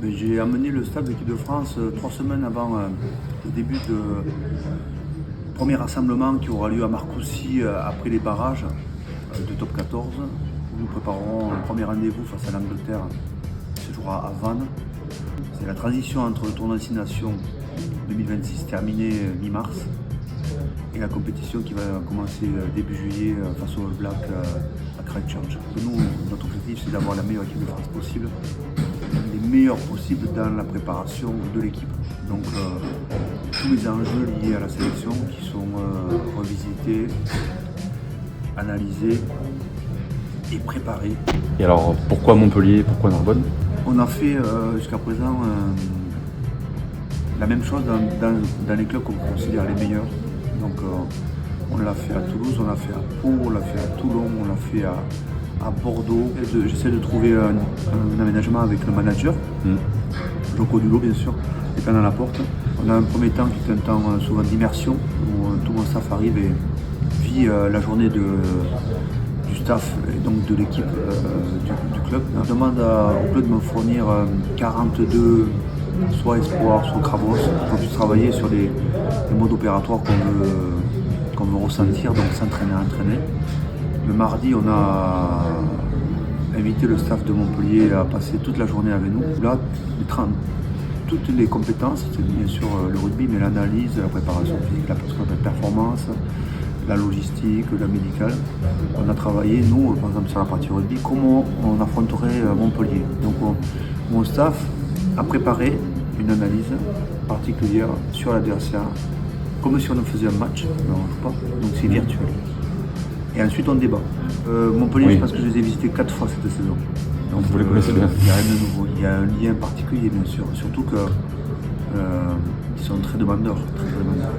J'ai amené le staff de l'équipe de France 3 semaines avant le début du premier rassemblement qui aura lieu à Marcoussis après les barrages de top 14. Où nous préparerons un premier rendez-vous face à l'Angleterre. Ce jouera à Vannes. C'est la transition entre le tournoi Six Nations 2026 terminé mi-mars et la compétition qui va commencer début juillet face aux All Blacks à Christchurch. Nous, notre objectif, c'est d'avoir la meilleure équipe de France possible, les meilleurs possibles dans la préparation de l'équipe. Donc tous les enjeux liés à la sélection qui sont revisités, analysés et préparés. Et alors pourquoi Montpellier, pourquoi Narbonne? On a fait jusqu'à présent la même chose dans les clubs qu'on considère les meilleurs. Donc on l'a fait à Toulouse, on l'a fait à Pau, on l'a fait à Toulon, on l'a fait à Bordeaux. J'essaie de trouver un aménagement avec le manager, Joko Dulot bien sûr, et Canal à la porte. On a un premier temps qui est un temps souvent d'immersion, où tout mon staff arrive et vit la journée du staff et donc de l'équipe du club. On demande au club de me fournir 42 soit espoir, soit Cravos, pour qu'on puisse travailler sur les modes opératoires qu'on veut ressentir, donc s'entraîner, entraîner. Le mardi, on a invité le staff de Montpellier à passer toute la journée avec nous. Là, toutes les compétences, c'est bien sûr le rugby, mais l'analyse, la préparation physique, la performance, la logistique, la médicale. On a travaillé, nous, par exemple sur la partie rugby, comment on affronterait Montpellier. Donc mon staff a préparé une analyse particulière sur l'adversaire, comme si on faisait un match, mais on ne joue pas, donc c'est virtuel. Et ensuite on débat. Montpellier, Oui. c'est parce que je les ai visités 4 fois cette saison. Donc Vous les connaissez bien. il n'y a rien de nouveau, il y a un lien particulier bien sûr, surtout qu'ils sont très demandeurs, très demandeurs.